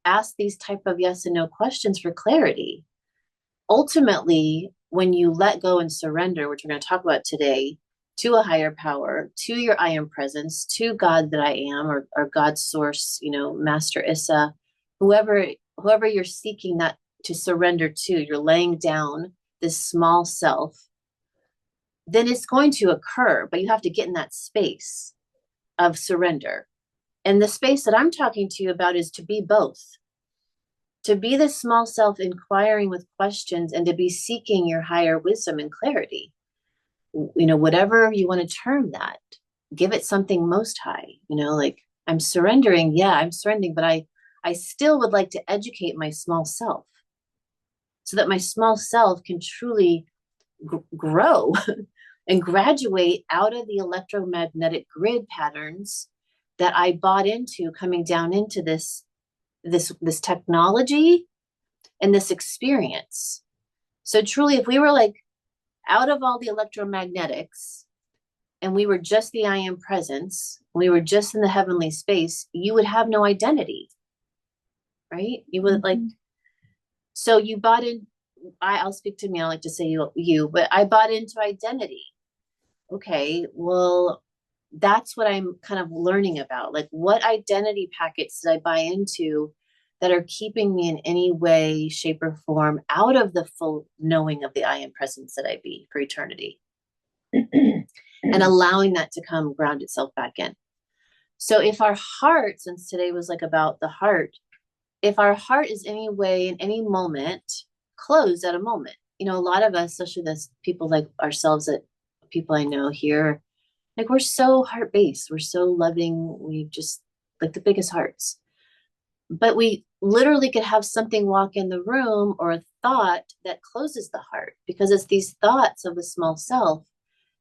ask these type of yes and no questions for clarity. Ultimately, when you let go and surrender, which we're going to talk about today, to a higher power, to your I am presence, to God that I am, or God's source, Master Issa, whoever you're seeking that to surrender to, you're laying down this small self, then it's going to occur, but you have to get in that space of surrender. And the space that I'm talking to you about is to be both. To be the small self inquiring with questions and to be seeking your higher wisdom and clarity. Whatever you want to term that, give it something most high, like I'm surrendering. Yeah, I'm surrendering, but I still would like to educate my small self so that my small self can truly grow and graduate out of the electromagnetic grid patterns that I bought into coming down into this technology and this experience. So truly, if we were like out of all the electromagnetics and we were just the I am presence, we were just in the heavenly space, you would have no identity, right? You would so you bought in, I'll speak to me, I like to say you, but I bought into identity. Okay, well, that's what I'm kind of learning about. Like, what identity packets did I buy into that are keeping me in any way, shape, or form out of the full knowing of the I am presence that I be for eternity? And allowing that to come ground itself back in. So if our heart, since today was like about the heart, if our heart is any way in any moment closed at a moment, a lot of us, especially this people like ourselves, that people I know here, like we're so heart-based, we're so loving, we just like the biggest hearts. But we literally could have something walk in the room or a thought that closes the heart, because it's these thoughts of the small self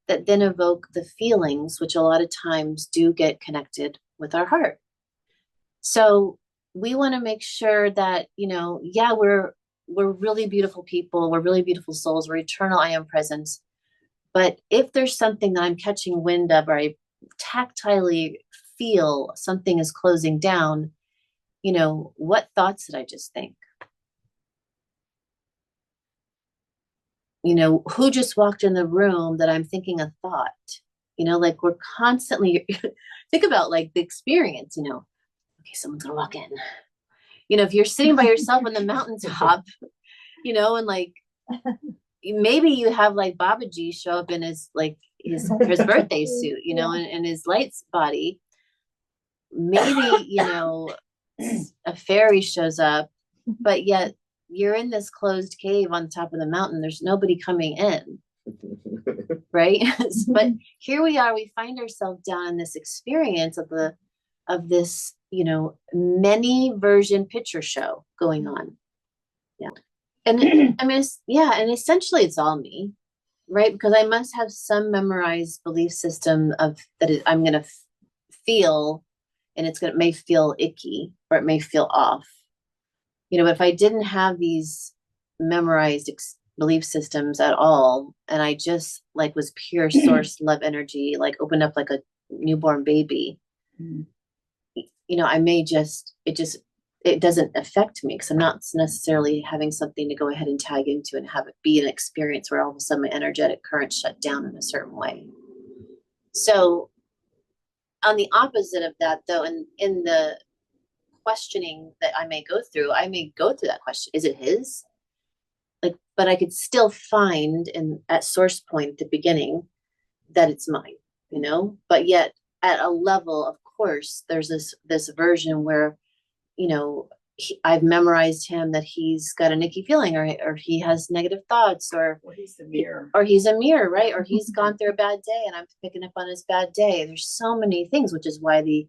that then evoke the feelings, which a lot of times do get connected with our heart. So we want to make sure that, yeah, we're really beautiful people, we're really beautiful souls, we're eternal I am presence. But if there's something that I'm catching wind of, or I tactilely feel something is closing down, what thoughts did I just think? Who just walked in the room that I'm thinking a thought? Like we're constantly, think about like the experience, okay, someone's gonna walk in. If you're sitting by yourself on the mountaintop, and like, maybe you have like Babaji show up in his birthday suit, and his lights body. Maybe, a fairy shows up, but yet you're in this closed cave on top of the mountain. There's nobody coming in, right? But here we are, we find ourselves down in this experience of this, many version picture show going on. Yeah. And I mean, and essentially it's all me, right? Because I must have some memorized belief system of that I'm going to feel, and may feel icky, or it may feel off. But if I didn't have these memorized belief systems at all, and I just like was pure source love energy, like opened up like a newborn baby, I may it doesn't affect me because I'm not necessarily having something to go ahead and tag into and have it be an experience where all of a sudden my energetic current shut down in a certain way. So on the opposite of that, though, in the questioning that I may go through that question. Is it his? But I could still find at source point at the beginning that it's mine, but yet at a level, of course, there's this version where, I've memorized him that he's got an icky feeling, or he has negative thoughts, or he's a mirror, right? Or he's gone through a bad day and I'm picking up on his bad day. There's so many things, which is why the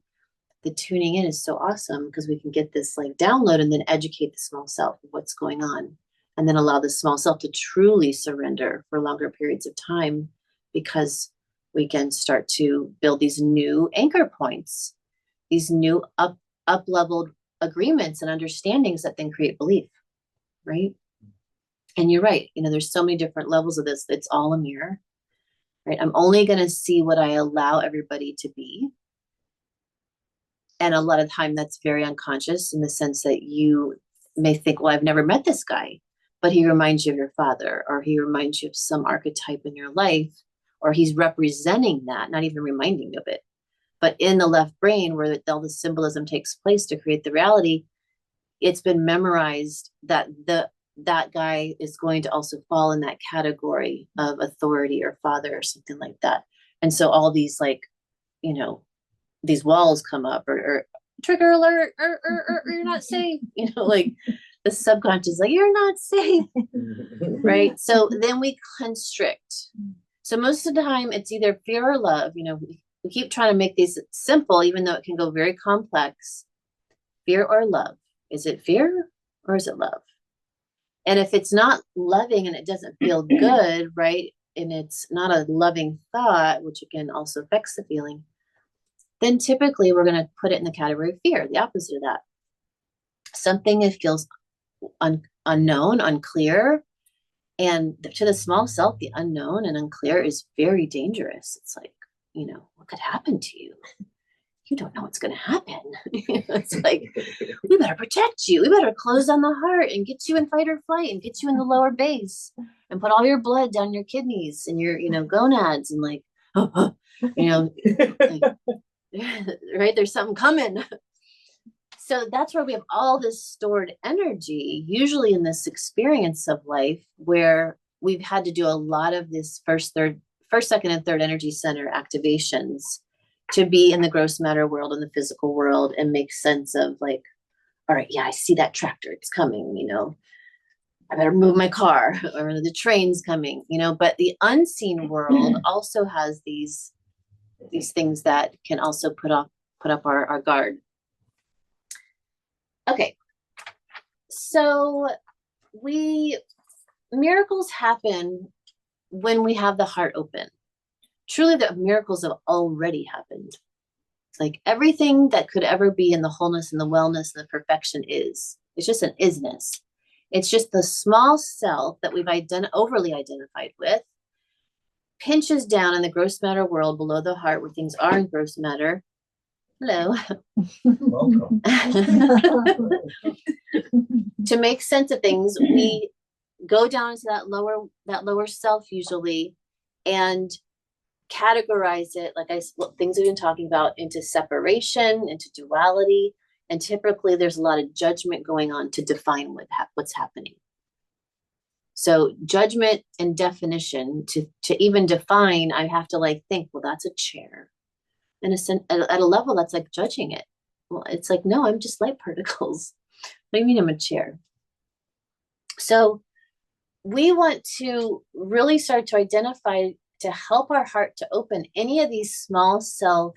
tuning in is so awesome, because we can get this like download and then educate the small self of what's going on, and then allow the small self to truly surrender for longer periods of time, because we can start to build these new anchor points, these new up-leveled agreements and understandings that then create belief, right? And you're right, there's so many different levels of this. It's all a mirror, right? I'm only going to see what I allow everybody to be. And a lot of the time that's very unconscious, in the sense that you may think, well, I've never met this guy, but he reminds you of your father, or he reminds you of some archetype in your life, or he's representing that, not even reminding you of it. But in the left brain, where all the symbolism takes place to create the reality, it's been memorized that that guy is going to also fall in that category of authority or father or something like that. And so all these, like, you know, these walls come up, or trigger alert, or you're not safe, you know, like the subconscious, like, you're not safe, right? So then we constrict. So most of the time it's either fear or love. You know, we keep trying to make these simple, even though it can go very complex. Fear or love? Is it fear or is it love? And if it's not loving and it doesn't feel good, right, and it's not a loving thought, which again also affects the feeling, then typically we're going to put it in the category of fear, the opposite of that. Something that feels unknown, unclear. And to the small self, the unknown and unclear is very dangerous. It's like, you know, what could happen to you? You don't know what's going to happen. It's like, we better protect you. We better close down the heart and get you in fight or flight and get you in the lower base and put all your blood down your kidneys and your, you know, gonads, and like, you know, like, right, there's something coming. So that's where we have all this stored energy, usually in this experience of life, where we've had to do a lot of this first, second, and third energy center activations to be in the gross matter world and the physical world and make sense of, like, all right, yeah, I see that tractor, it's coming, you know, I better move my car, or the train's coming, you know. But the unseen world also has these things that can also put up our guard. Okay, so miracles happen when we have the heart open. Truly, the miracles have already happened. It's like everything that could ever be in the wholeness and the wellness and the perfection is. It's just an isness. It's just the small self that we've overly identified with pinches down in the gross matter world below the heart, where things are in gross matter. Hello. Welcome. To make sense of things, we go down into that lower self usually, and categorize it, like things we've been talking about, into separation, into duality, and typically there's a lot of judgment going on to define what's happening. So judgment and definition, to even define, I have to like think, well, that's a chair. And at a level that's like judging it. Well, it's like, no, I'm just light particles. What do you mean I'm a chair? So we want to really start to identify, to help our heart to open any of these small self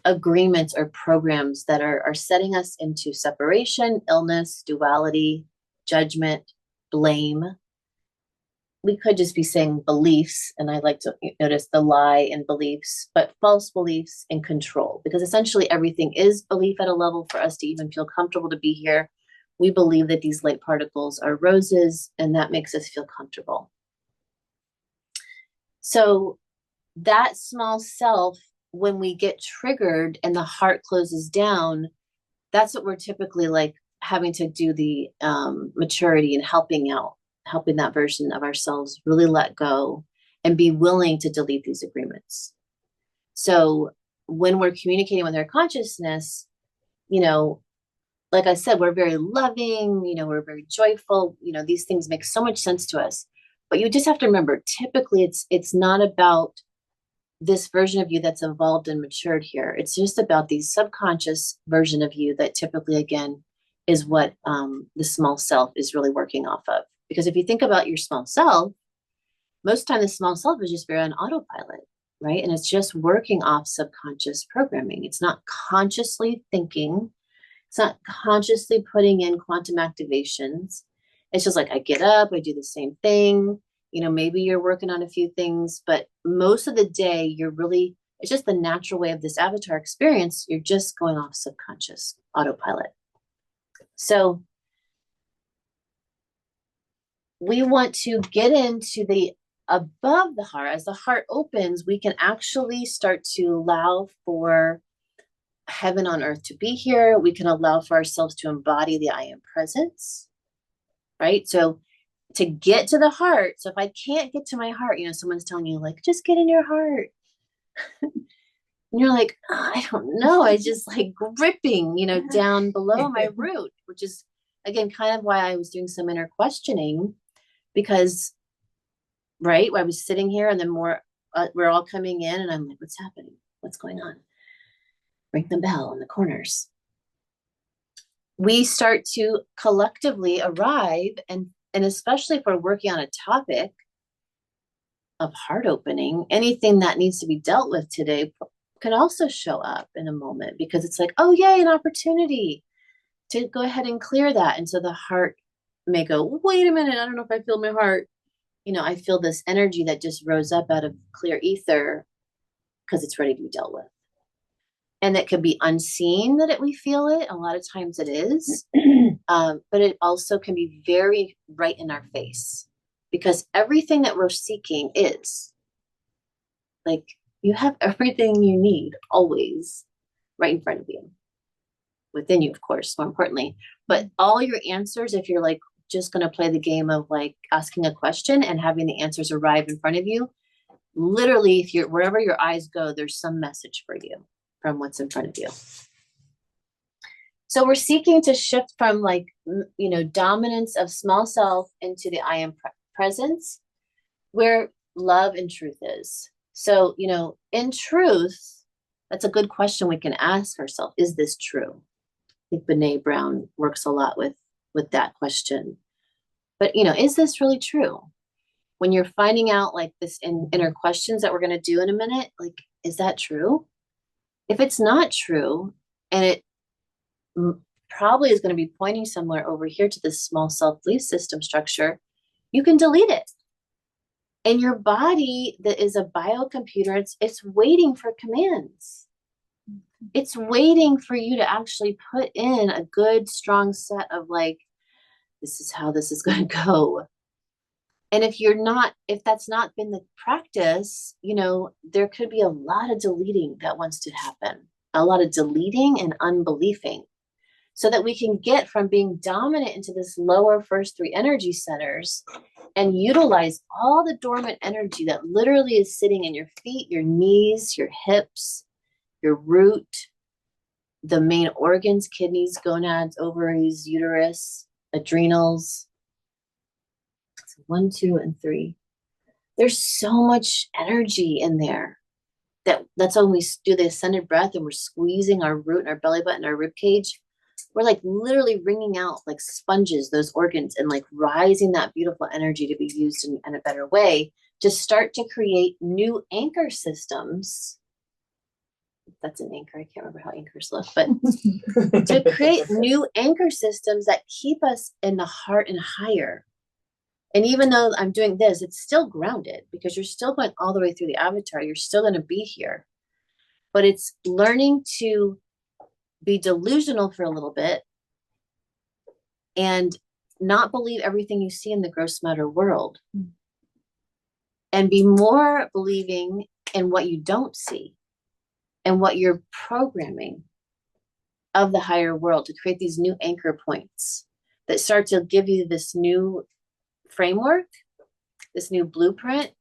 agreements or programs that are setting us into separation, illness, duality, judgment, blame. We could just be saying beliefs, and I like to notice the lie in beliefs, but false beliefs and control, because essentially everything is belief at a level for us to even feel comfortable to be here. We believe that these light particles are roses, and that makes us feel comfortable. So that small self, when we get triggered and the heart closes down, that's what we're typically like having to do the maturity and helping that version of ourselves really let go and be willing to delete these agreements. So when we're communicating with our consciousness, you know, like I said, we're very loving, you know, we're very joyful, you know, these things make so much sense to us. But you just have to remember, typically it's not about this version of you that's evolved and matured here. It's just about the subconscious version of you that typically, again, is what the small self is really working off of. Because if you think about your small self, most of the time the small self is just very on autopilot, right? And it's just working off subconscious programming. It's not consciously thinking. It's not consciously putting in quantum activations. It's just like, I get up, I do the same thing. You know, maybe you're working on a few things, but most of the day it's just the natural way of this avatar experience. You're just going off subconscious autopilot. So we want to get into the above the heart. As the heart opens, we can actually start to allow for heaven on earth to be here. We can allow for ourselves to embody the I am presence, right? So to get to the heart. So if I can't get to my heart, someone's telling you like, just get in your heart. And you're like, oh, I don't know. I just like gripping, down below my root, which is again, kind of why I was doing some inner questioning, because, right, I was sitting here and then we're all coming in and I'm like, what's happening? What's going on? Ring the bell in the corners. We start to collectively arrive, and especially if we're working on a topic of heart opening, anything that needs to be dealt with today can also show up in a moment, because it's like, oh, yay, an opportunity to go ahead and clear that. And so the heart may go, wait a minute, I don't know if I feel my heart. I feel this energy that just rose up out of clear ether because it's ready to be dealt with. And that could be unseen that we feel it. A lot of times it is. But it also can be very right in our face, because everything that we're seeking is like, you have everything you need always right in front of you, within you, of course, more importantly. But all your answers, if you're like just going to play the game of like asking a question and having the answers arrive in front of you, literally, if you're wherever your eyes go, there's some message for you from what's in front of you. So we're seeking to shift from like, dominance of small self into the I am presence, where love and truth is. So, in truth, that's a good question we can ask ourselves. Is this true? I think Brene Brown works a lot with that question. But, is this really true? When you're finding out like this inner questions that we're going to do in a minute, like, is that true? If it's not true, and it probably is going to be pointing somewhere over here to this small self-belief system structure, you can delete it. And your body, that is a biocomputer, it's waiting for commands. It's waiting for you to actually put in a good, strong set of like, this is how this is going to go. And if that's not been the practice, there could be a lot of deleting that wants to happen, a lot of deleting and unbelieving, so that we can get from being dominant into this lower first three energy centers and utilize all the dormant energy that literally is sitting in your feet, your knees, your hips, your root, the main organs, kidneys, gonads, ovaries, uterus, adrenals. So 1, 2, and 3. There's so much energy in there. That's when we do the ascended breath and we're squeezing our root and our belly button, our rib cage. We're like literally wringing out like sponges, those organs, and like rising that beautiful energy to be used in a better way, to start to create new anchor systems. That's an anchor. I can't remember how anchors look, but to create new anchor systems that keep us in the heart and higher. And even though I'm doing this, it's still grounded, because you're still going all the way through the avatar. You're still going to be here. But it's learning to be delusional for a little bit and not believe everything you see in the gross matter world, and be more believing in what you don't see and what you're programming of the higher world, to create these new anchor points that start to give you this new framework, this new blueprint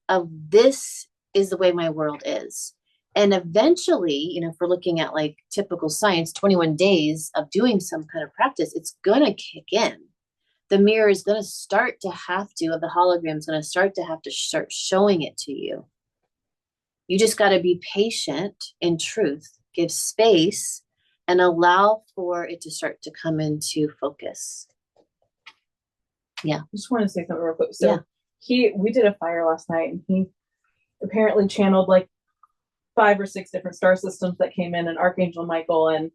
of, this is the way my world is. And eventually, if we're looking at like typical science, 21 days of doing some kind of practice, it's going to kick in. The mirror is going to start to have to, of the hologram is going to start start showing it to you. You just got to be patient in truth, give space, and allow for it to start to come into focus. Yeah. I just want to say something real quick. So we did a fire last night, and he apparently channeled like 5 or 6 different star systems that came in, and Archangel Michael. And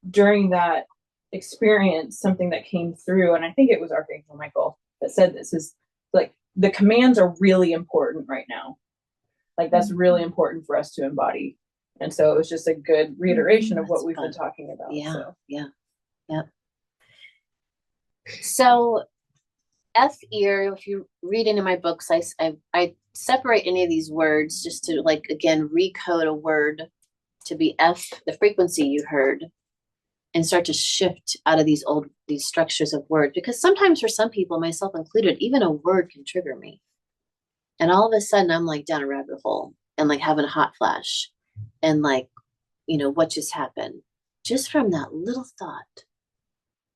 during that experience, something that came through, and I think it was Archangel Michael that said, this is like, the commands are really important right now. Like, that's really important for us to embody. And so it was just a good reiteration of what we've been talking about. Yeah. So F ear, if you read into my books, I separate any of these words just to, like, again, recode a word to be F, the frequency you heard, and start to shift out of these structures of words. Because sometimes for some people, myself included, even a word can trigger me. And all of a sudden I'm like down a rabbit hole and like having a hot flash and like, what just happened? Just from that little thought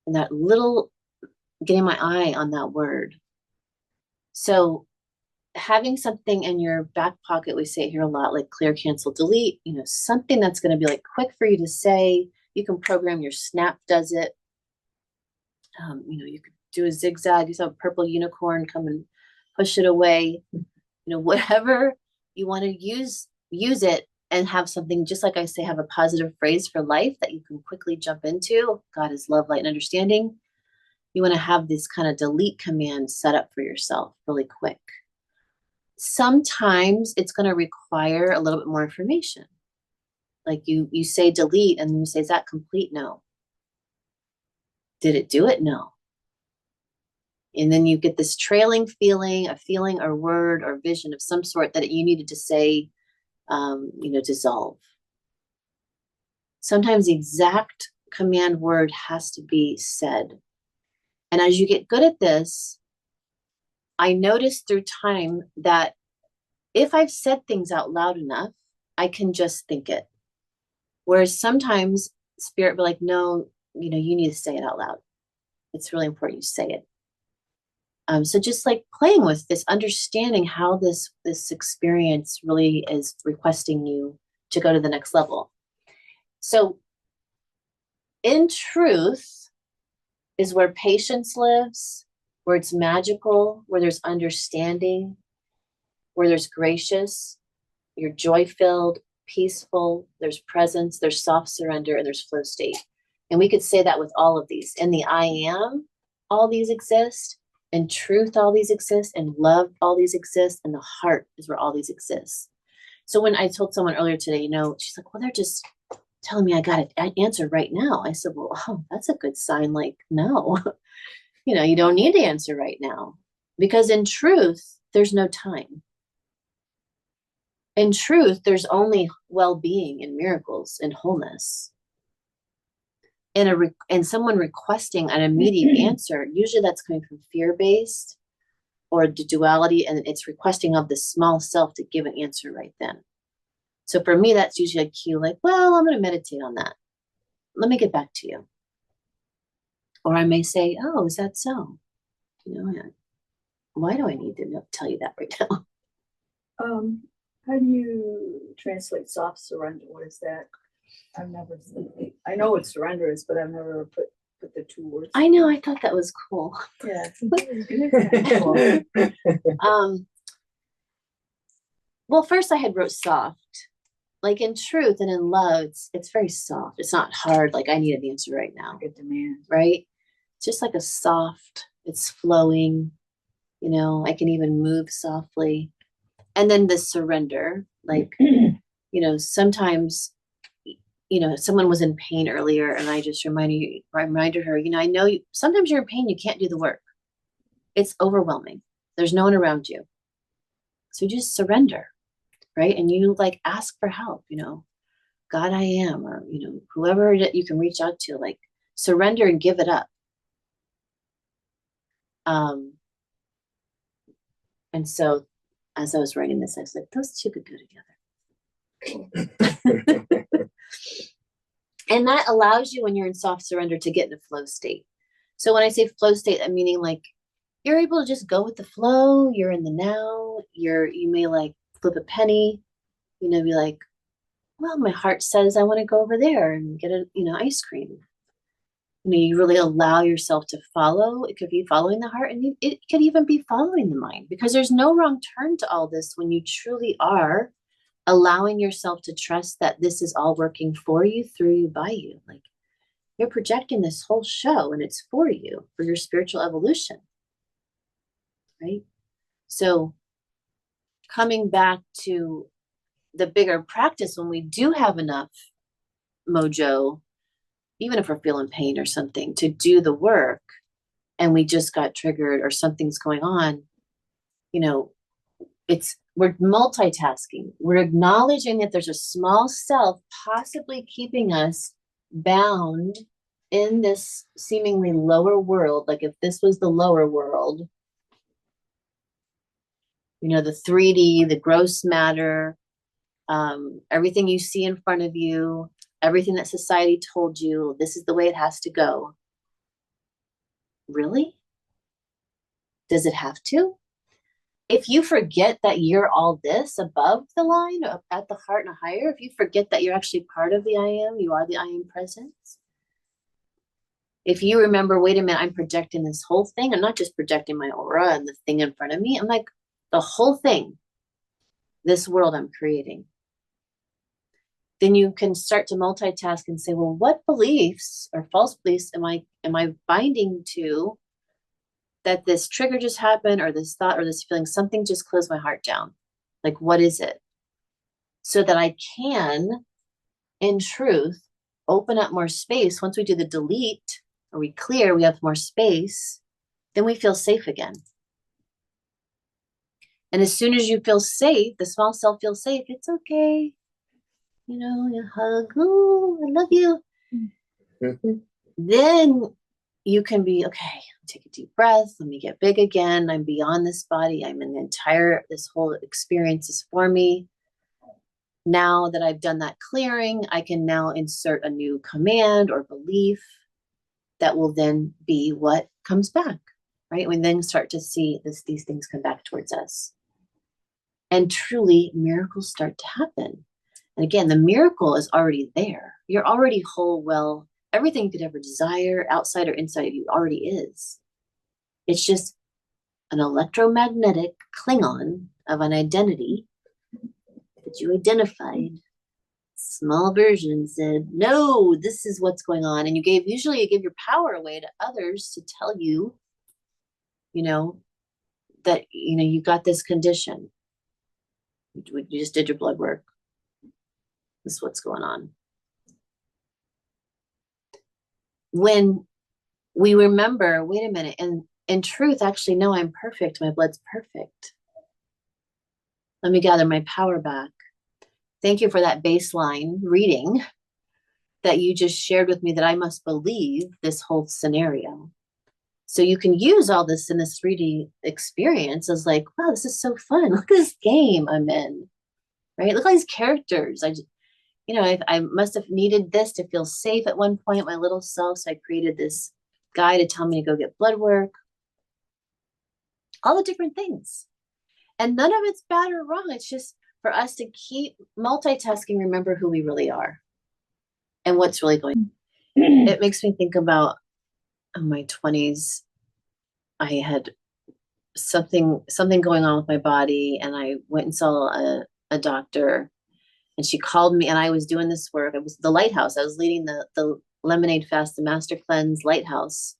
and that little getting my eye on that word. So having something in your back pocket, we say it here a lot, like clear, cancel, delete, something that's going to be like quick for you to say. You can program your Snap does it. You could do a zigzag, you saw a purple unicorn, come and push it away. Whatever you want to use it and have something, just like I say, have a positive phrase for life that you can quickly jump into. God is love, light, and understanding. You want to have this kind of delete command set up for yourself really quick. Sometimes it's going to require a little bit more information. Like you say delete and then you say, is that complete? No. Did it do it? No. And then you get this trailing feeling, a feeling or word or vision of some sort that you needed to say, dissolve. Sometimes the exact command word has to be said. And as you get good at this, I noticed through time that if I've said things out loud enough, I can just think it. Whereas sometimes spirit will be like, no, you need to say it out loud. It's really important you say it. So just like playing with this, understanding how this experience really is requesting you to go to the next level. So in truth is where patience lives, where it's magical, where there's understanding, where there's gracious, you're joy-filled, peaceful, there's presence, there's soft surrender, and there's flow state. And we could say that with all of these. In the I am, all these exist. In truth, all these exist. In love, all these exist. And the heart is where all these exist. So when I told someone earlier today, she's like, well, they're just telling me I got an answer right now. I said, well, that's a good sign. Like, no, you don't need to answer right now. Because in truth, there's no time. In truth, there's only well-being and miracles and wholeness. And someone requesting an immediate answer, usually that's coming from fear-based or the duality, and it's requesting of the small self to give an answer right then. So for me, that's usually a cue like, well, I'm going to meditate on that. Let me get back to you. Or I may say, oh, is that so? Why do I need to tell you that right now? How do you translate soft surrender? What is that? I know what surrender is, but I've never put the two words. I know, I thought that was cool. Yeah. Well, first I had wrote soft. Like in truth and in love, it's very soft. It's not hard, like I need an answer right now. Like a demand. Right? It's just like a soft, it's flowing, I can even move softly. And then the surrender, like, sometimes, someone was in pain earlier and I just reminded her, I know sometimes you're in pain, you can't do the work. It's overwhelming. There's no one around you. So just surrender, right? And you like ask for help, God, I am, or, whoever that you can reach out to, like surrender and give it up. And so as I was writing this, I was like, those two could go together. And that allows you when you're in soft surrender to get in a flow state. So when I say flow state, I'm meaning like you're able to just go with the flow. You're in the now. You may like flip a penny, be like, well, my heart says I want to go over there and get ice cream. You really allow yourself to follow. It could be following the heart, and it could even be following the mind, because there's no wrong turn to all this when you truly are allowing yourself to trust that this is all working for you, through you, by you. Like you're projecting this whole show and it's for you, for your spiritual evolution. Right? So coming back to the bigger practice, when we do have enough mojo, even if we're feeling pain or something, to do the work and we just got triggered or something's going on, we're multitasking. We're acknowledging that there's a small self possibly keeping us bound in this seemingly lower world. Like if this was the lower world, you know, the 3D, the gross matter, everything you see in front of you, everything that society told you, this is the way it has to go. Really? Does it have to? If you forget that you're all this above the line, up at the heart and higher, if you forget that you're actually part of the I am, you are the I am presence. If you remember, wait a minute, I'm projecting this whole thing. I'm not just projecting my aura and the thing in front of me. I'm like the whole thing, this world I'm creating. Then you can start to multitask and say, well, what beliefs or false beliefs am I binding to that this trigger just happened, or this thought or this feeling, something just closed my heart down? Like, what is it? So that I can, in truth, open up more space. Once we do the delete or we clear, we have more space, then we feel safe again. And as soon as you feel safe, the small self feels safe. It's okay. You know, you hug, oh, I love you. Then you can be, okay, take a deep breath. Let me get big again. I'm beyond this body. I'm in the entire, this whole experience is for me. Now that I've done that clearing, I can now insert a new command or belief that will then be what comes back, right? We then start to see these things come back towards us. And truly, miracles start to happen. And again, the miracle is already there. You're already whole, well, everything you could ever desire, outside or inside of you, already is. It's just an electromagnetic Klingon of an identity that you identified. Small version said, no, this is what's going on. And usually you give your power away to others to tell you, you know, that, you know, you got this condition. You just did your blood work. This is what's going on. When we remember, wait a minute, and in truth, actually, no, I'm perfect. My blood's perfect. Let me gather my power back. Thank you for that baseline reading that you just shared with me, that I must believe this whole scenario. So you can use all this in this 3D experience as like, wow, this is so fun. Look at this game I'm in, right? Look at these characters. I must have needed this to feel safe at one point, my little self. So I created this guy to tell me to go get blood work. All the different things. And none of it's bad or wrong. It's just for us to keep multitasking, remember who we really are and what's really going on. It makes me think about in my 20s, I had something going on with my body, and I went and saw a doctor, and she called me, and I was doing this work. It was the Lighthouse. I was leading the Lemonade Fast, the Master Cleanse Lighthouse.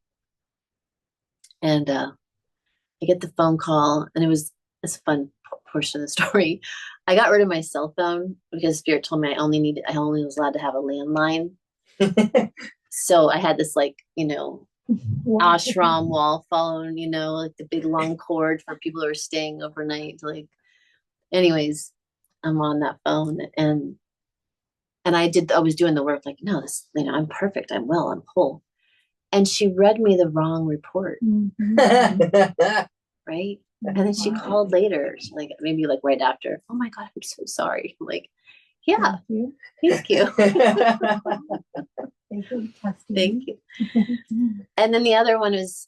And I get the phone call, and it's a fun portion of the story. I got rid of my cell phone because Spirit told me I only was allowed to have a landline. So I had this, like, you know, ashram wall phone, you know, like the big long cord for people who are staying overnight. Like, anyways, I'm on that phone, and I was doing the work like, no, this, you know, I'm perfect. I'm well, I'm whole. And she read me the wrong report. Right. And then she called later, like maybe like right after, oh my God, I'm so sorry. I'm like, yeah, thank you. Thank you. And then the other one is,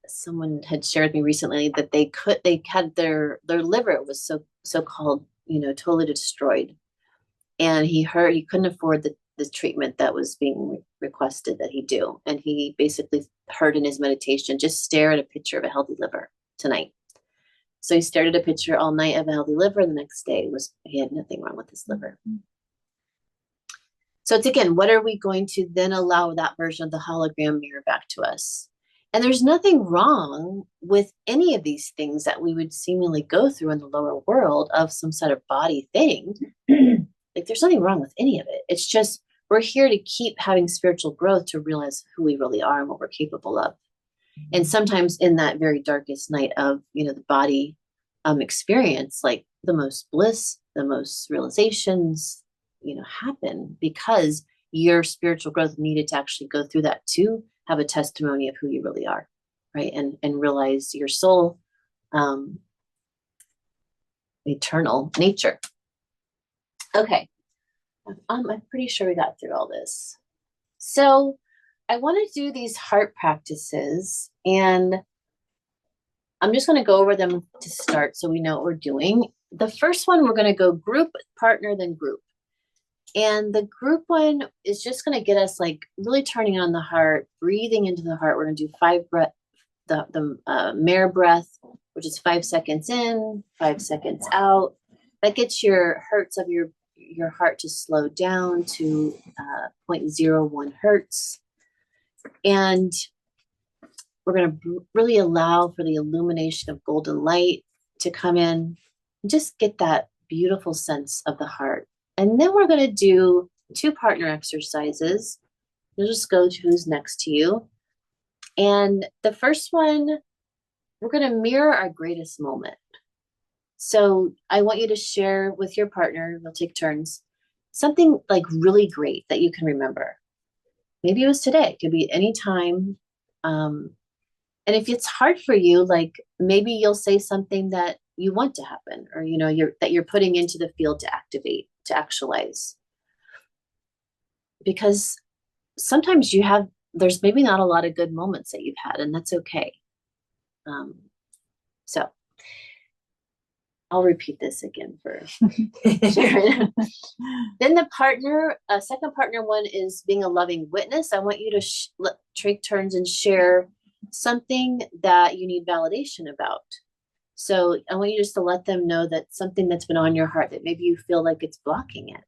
someone had shared with me recently that they had their liver was so-called, you know, totally destroyed. And he couldn't afford the treatment that was being requested that he do. And he basically heard in his meditation, just stare at a picture of a healthy liver tonight. So he stared at a picture all night of a healthy liver. The next day he had nothing wrong with his liver. So it's, again, what are we going to then allow that version of the hologram mirror back to us? And there's nothing wrong with any of these things that we would seemingly go through in the lower world of some sort of body thing. Like, there's nothing wrong with any of it. It's just, we're here to keep having spiritual growth to realize who we really are and what we're capable of. And sometimes in that very darkest night of, you know, the body experience, like the most bliss, the most realizations, happen because your spiritual growth needed to actually go through that to have a testimony of who you really are, right? And realize your soul, eternal nature. Okay. I'm pretty sure we got through all this. So I want to do these heart practices, and I'm just going to go over them to start so we know what we're doing. The first one, we're going to go group, partner, then group. And the group one is just going to get us like really turning on the heart, breathing into the heart. We're going to do 5 breath, the mare breath, which is 5 seconds in, 5 seconds out. That gets your hertz of your heart to slow down to 0.01 hertz. And we're going to really allow for the illumination of golden light to come in and just get that beautiful sense of the heart. And then we're going to do 2 partner exercises. You'll just go to who's next to you. And the first one, we're going to mirror our greatest moment. So I want you to share with your partner, we'll take turns, something like really great that you can remember. Maybe it was today, it could be any time. And if it's hard for you, like maybe you'll say something that you want to happen, or that you're putting into the field to activate, to actualize. Because sometimes there's maybe not a lot of good moments that you've had, and that's okay. So I'll repeat this again for Sharon. Then the second partner one is being a loving witness. I want you to take turns and share something that you need validation about. So I want you just to let them know that something that's been on your heart that maybe you feel like it's blocking it.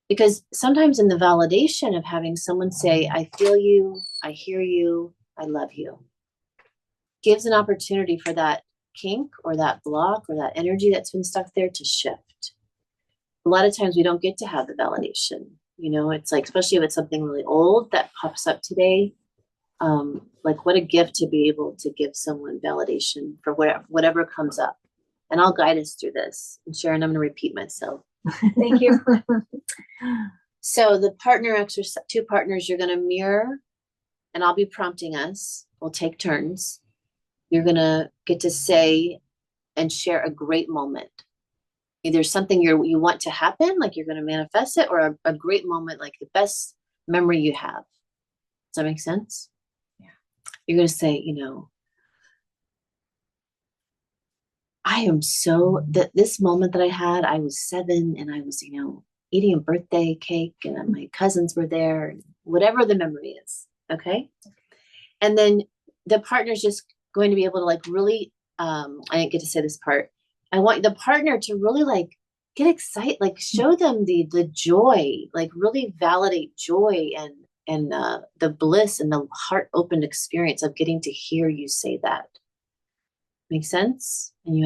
Because sometimes in the validation of having someone say, I feel you, I hear you, I love you, gives an opportunity for that kink or that block or that energy that's been stuck there to shift. A lot of times we don't get to have the validation. It's like, especially if it's something really old that pops up today, like what a gift to be able to give someone validation for whatever comes up. And I'll guide us through this. And Sharon, I'm going to repeat myself. Thank you. So the partner exercise, 2 partners, you're going to mirror, and I'll be prompting us. We'll take turns. You're going to get to say and share a great moment. Either something you want to happen, like you're going to manifest it, or a great moment, like the best memory you have. Does that make sense? Yeah. You're going to say, I am this moment that I had, I was 7 and I was, eating a birthday cake and my cousins were there, and whatever the memory is. Okay. And then the partner's just going to be able to like really, I didn't get to say this part. I want the partner to really like get excited, like show them the joy, like really validate joy and the bliss and the heart opened experience of getting to hear you say that. Make sense? And you